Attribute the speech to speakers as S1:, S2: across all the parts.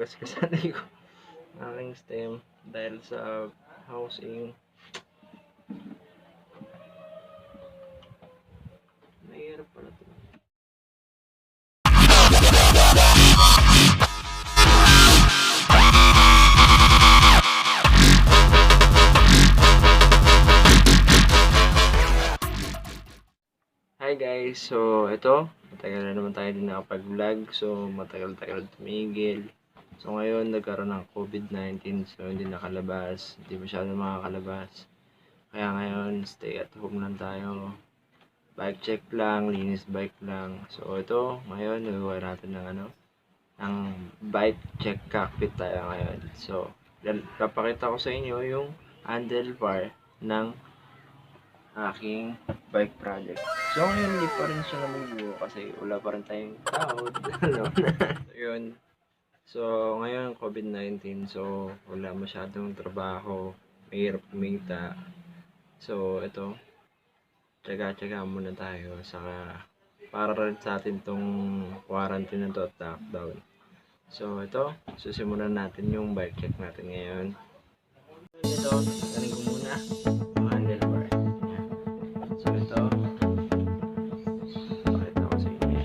S1: magasgasan ko aking stem dahil sa housing. Mahirap pala ito. Hi guys, so ito, matagal na naman tayo din nakapag-vlog. So matagal-tagal tumigil. So ngayon nagkaroon ng COVID-19, so hindi nakalabas, hindi masyado makakalabas. Kaya ngayon stay at home lang tayo. Bike check lang, linis bike lang. So ito, ngayon nagawa natin ng bike check cockpit tayo ngayon. So papakita ko sa inyo yung handlebar ng aking bike project. So ngayon hindi pa rin siya namubuo kasi wala pa rin tayong tao. So yun. So ngayon COVID-19, so wala masyadong trabaho, mahirap kumita. So ito, tsaga-tsaga muna tayo saka para rin sa atin tong quarantine na to, lockdown. So ito, susimulan natin yung bike check natin ngayon. Ito, galing ko muna yung handlebar. So ito, pakita ko sa inyo.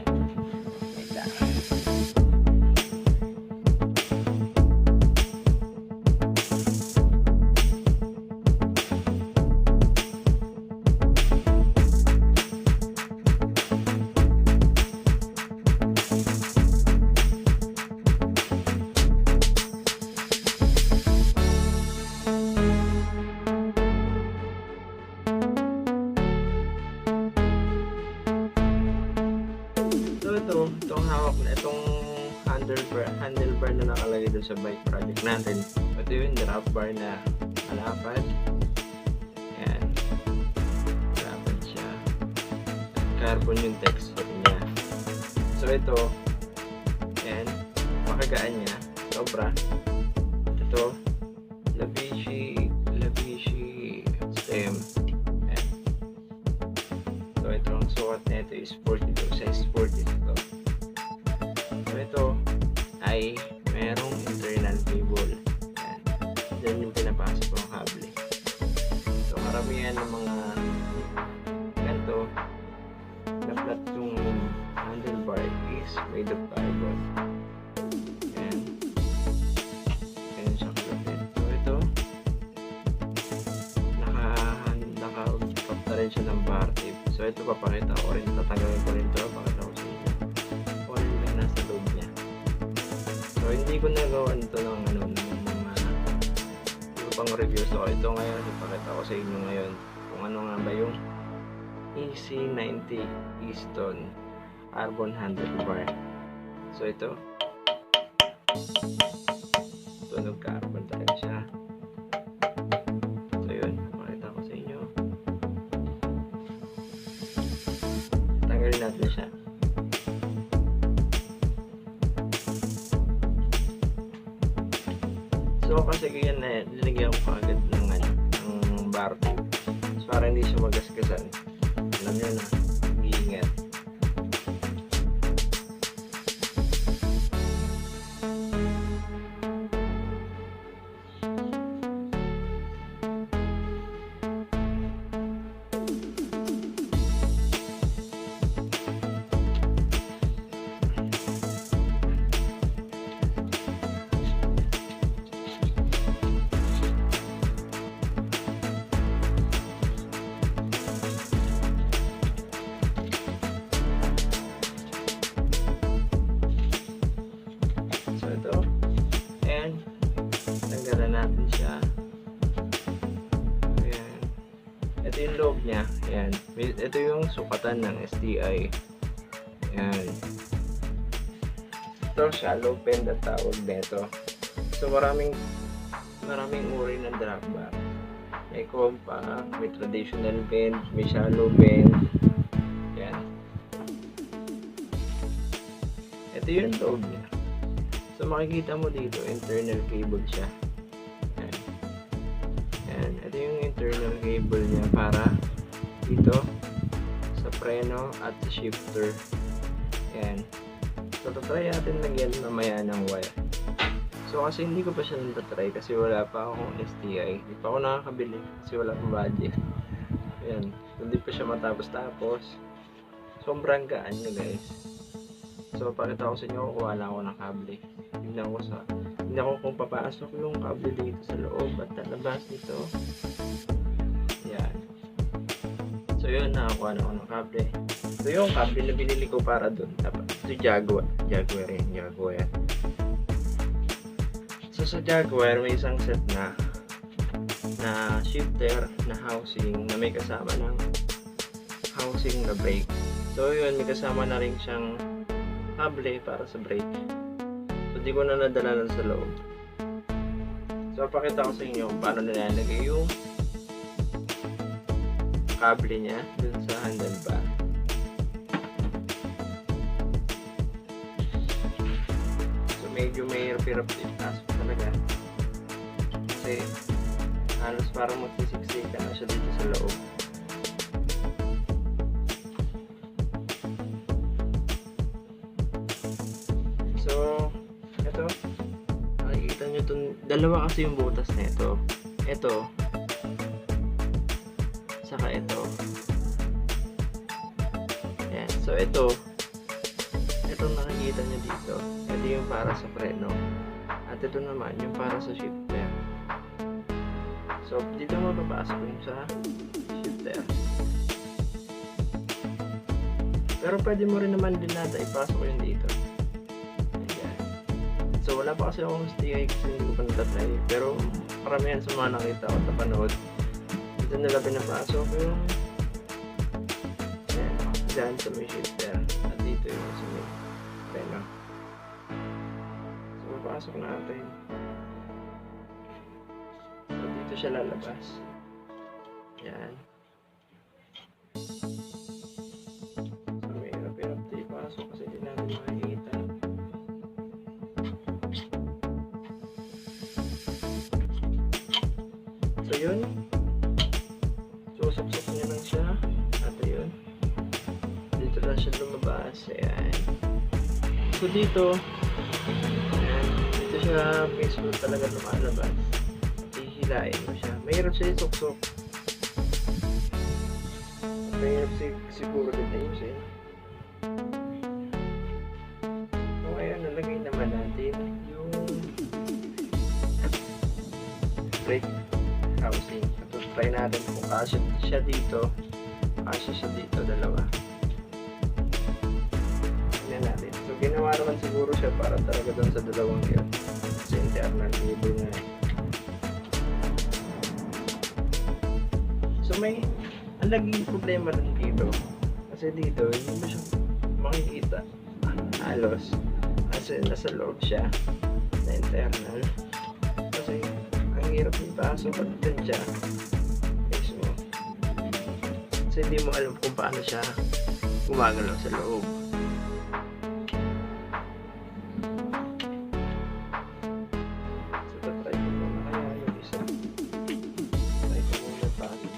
S1: Itong hawak na itong handlebar na nakalagay doon sa bike project natin. Ito yung drop bar na malapad. Ayan. Malapad siya. Carbon yung texture niya. So ito, ayan, makagaan niya. Sobra. Ito, Labishi stem. Ayan. So ito ang sukat na ito is 42, size 40 ito. So ito ay merong internal cable. Ayan. Diyan yung pinapasok ng kable. So karamihan ng mga ganito na flat yung handlebar is made of carbon. Ayan. Ayan siya kalapit. So ito, naka-hook na rin siya ng bar tip. So ito papakita ko rin, tatanggalin ko rin ito, pakita ko sa inyo kung ano yung nasa loob niya. So hindi ko nagawa nito ng mga pang review. So ito ngayon, ipakita ko sa inyo ngayon kung ano nga ba yung EC90 Easton carbon handlebar. So ito, tunog carbon talaga siya. So yun, pakita ko sa inyo. Tanggalin natin siya. So kasi ganyan na nilagyan ko agad ng bar tube. So para hindi siya magasgasan. Alam nyo na, mag-iingat. Natin siya. Ayan. Ito yung loob niya. Ayan. Ito yung sukatan ng STI. Ayan. Ito shallow bend at tawag nito. So maraming uri ng drop bar. May compact, may traditional bend, may shallow bend. Ayan. Ito yung loob niya. So makikita mo dito, internal cable siya. Ito yung internal cable niya para dito sa preno at sa shifter. Ayan. So, try natin lagyan mamaya ng wire. So kasi hindi ko pa siya natatry kasi wala pa akong STI. Hindi pa ako nakakabili kasi wala pang budget. Ayan, hindi pa siya matapos-tapos. Sobrang gaan niya guys. So pakita ko sa inyo, kukuha lang ako ng kable. Tignan ko kung papasok yung kable dito sa loob at lalabas dito. Ayan. So yun, nakakuha na ako ng kable. So yung kable na binili ko para dun. Ito Jaguar rin, Jaguar. So sa Jaguar may isang set na shifter na housing na may kasama ng housing na brake. So yun, may kasama na rin siyang kable para sa brake. So di ko na nadala lang sa loob. So pakita ko sa inyo kung paano nilalagay yung kable niya dun sa handlebar. So medyo may hirap-hirap itaas talaga. Kasi halos parang magsisiksika na siya dito sa loob. So, ito, nakikita nyo itong, dalawa kasi yung butas na ito. Ito, saka ito. Ayan, so ito nakikita nyo dito. Ito yung para sa preno. At ito naman yung para sa shifter. So, dito mapapasok yung sa shifter. Pero pwede mo rin naman din nata ipasok yung dito. Ayan. So, wala pa kasi akong STI kasi hindi ko pa natatry. Pero, karamihan sa mga nakita ko na panood, dito nila pinapasok yung ayan, dyan sa may shifter. At dito yung sa may preno. So, mapasok natin. Dito siya lalabas. Yan. So may hirap-hirap tayo pasok kasi hindi namin makikita. So yun. Susok-sok niya lang siya. At yun. Dito lang siya lumabas. Ayan. So dito. Ayan. Dito siya mismo talaga lumalabas. Hilain mo siya. Mahirap siya isuksok. Mahirap siguro din ayusin. So ayan, nalagay naman natin yung brake housing. Ito, try natin kung kasya siya dito. Kasya siya dito, dalawa. Tignan natin. So ginawa naman siguro siya para talaga doon sa dalawang yun. Sa internal cable na may ang naging problema rin dito kasi dito hindi mo siya makikita halos kasi nasa loob siya na internal kasi ang hirap yung pasok at dun siya mismo kasi hindi mo alam kung paano siya gumagalaw sa loob. So tatry ko muna kaya yung isa. Try ko muna pasok.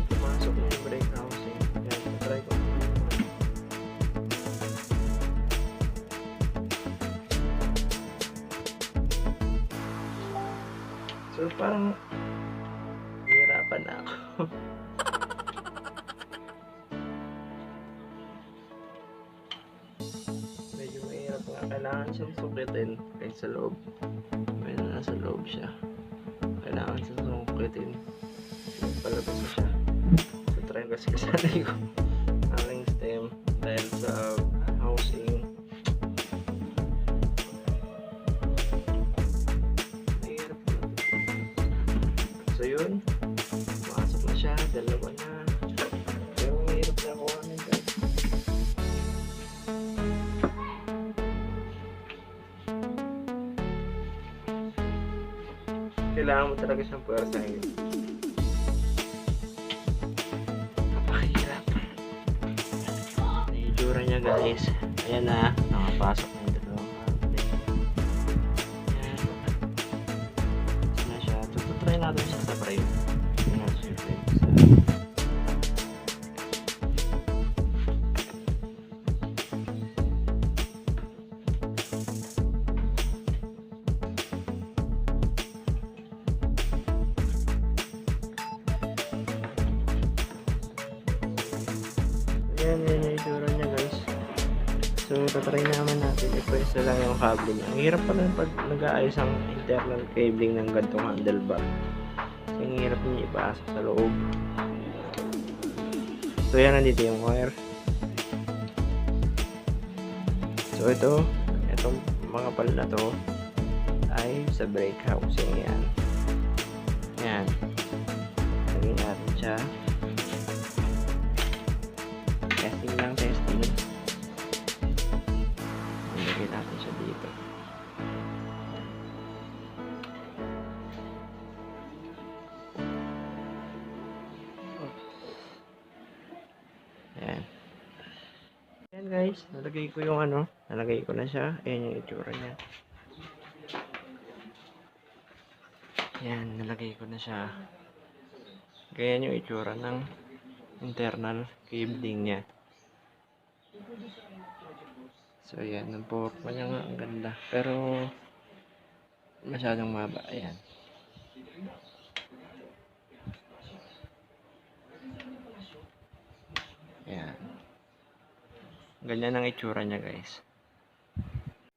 S1: Pumasok na yung brake housing. Yan, try ko. So parang hihirapan na ako. Medyo mahirap nga. Kailangan siyang sukitin kahit sa loob. May nasa loob siya. Kailangan siyang sukitin. Palabas na siya. So try kasi kasali ko aking stem dahil sa housing. Mahirap na. So yun, pumasok na siya, dalawa na. Pero mahirap na ako ano guys. Kailangan mo talaga siyang puwersahin. Itsura niya guys, ayan na, nakapasok na yung dalawang kable. Ayan na siya. Try natin siya sa frame. Ayan natin siya frame. Ayan yung itsura niya guys. So tatry naman natin i-press na lang yung cable niya. Ang hirap pala pag nag-aayos ang internal cabling ng gantong handlebar. Ang hirap niya ipasok sa loob. So yan, nandito yung wire. So itong mga pala na to ay sa brake housing yan. Yan. Lagyan natin siya. Testing lang, testing. Lagyan natin siya dito. Ayan. Ayan guys, nalagay ko yung nalagay ko na siya. Ayan yung itsura niya. Ayan, nalagay ko na siya. Ganyan yung itsura ng internal cabling niya. So ayan, ang forma niya nga, ang ganda. Pero masyadong maba. Ayan. Ayan. Ganyan ang itsura niya guys.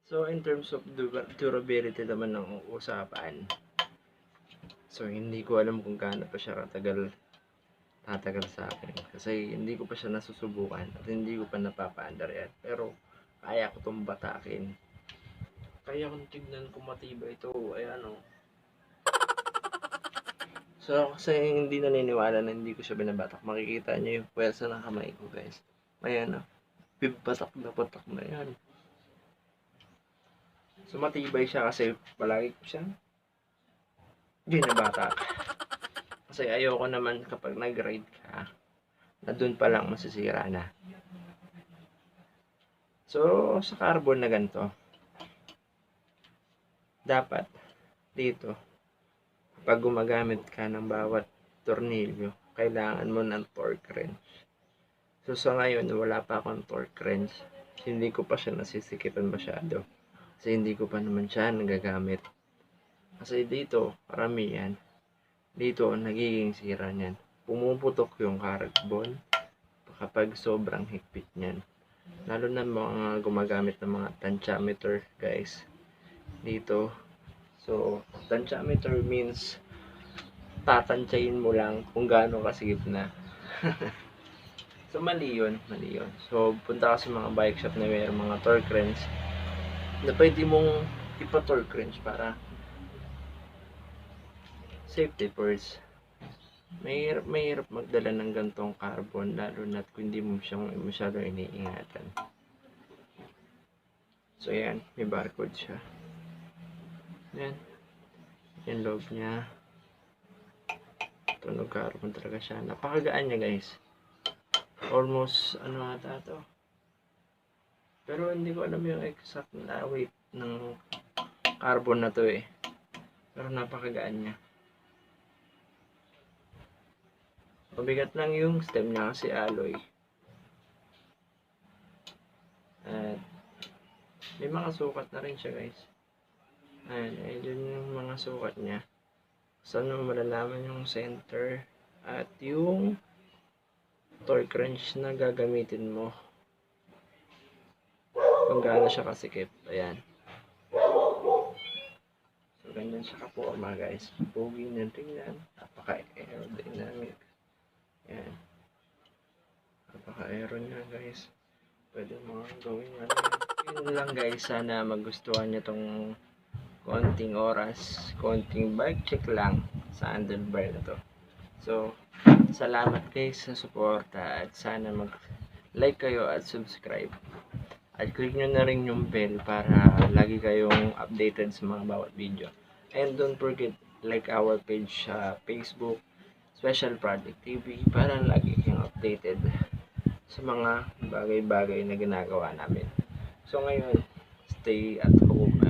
S1: So in terms of durability naman ng usapan, so hindi ko alam kung gaano pa siya tatagal sa akin. Kasi hindi ko pa siya nasusubukan at hindi ko pa napapaandar yan. Pero kaya ko itong batakin. Kaya kung tignan kung matibay ito. Ayan o. So kasi hindi naniniwala na hindi ko siya binabatak. Makikita niyo yung pwersa ng kamay ko guys. Ayan o. Patak na patak na yan. So matibay siya kasi palagi ko siyang binabatak. Kasi ayoko naman kapag nag-ride ka na dun pa lang masisira na. So sa carbon na ganito, dapat dito kapag gumagamit ka ng bawat tornilyo, kailangan mo ng torque wrench. So sa ngayon wala pa akong torque wrench. Hindi ko pa siya nasisikipan masyado. Kasi hindi ko pa naman siya nagagamit. Kasi dito, karamihan, dito nagiging sira niyan. Pumuputok yung carbon kapag sobrang higpit niyan. Lalo na mga gumagamit ng mga tensiometer guys. Dito. So, tensiometer means tatansyahin mo lang kung gaano kasigip na. So, mali yun. So, punta ka sa mga bike shop na mayroong mga torque wrench na pwede mong ipa-torque wrench para safety first. Mahirap magdala ng gantong carbon lalo na kung hindi mo siyang masyadong iniingatan. So yan, may barcode siya. Yan. Yung loob niya. Tunog carbon talaga siya. Napakagaan niya guys. Almost ata to. Pero hindi ko alam yung exact na weight ng carbon na to eh. Pero napakagaan niya. Mabigat lang yung stem niya kasi alloy. At may mga sukat na rin siya guys. Ayan yung mga sukat niya. Saan mo malalaman yung center at yung torque wrench na gagamitin mo. Kung gaano siya kasikip. Ayan. So ganyan siya kaporma guys. Pogi na tingnan. Napaka-aerodynamic. Ayan. Napaka-aero niya guys. Pwede mga gawin yan. Yun lang guys. Sana magustuhan niyo tong konting oras, konting bike check lang sa handlebar na to. So, salamat guys sa suporta at sana mag-like kayo at subscribe. At click nyo na rin yung bell para lagi kayong updated sa mga bawat video. And don't forget like our page sa Facebook, Special Project TV para lagi kayong updated sa mga bagay-bagay na ginagawa namin. So ngayon, stay at home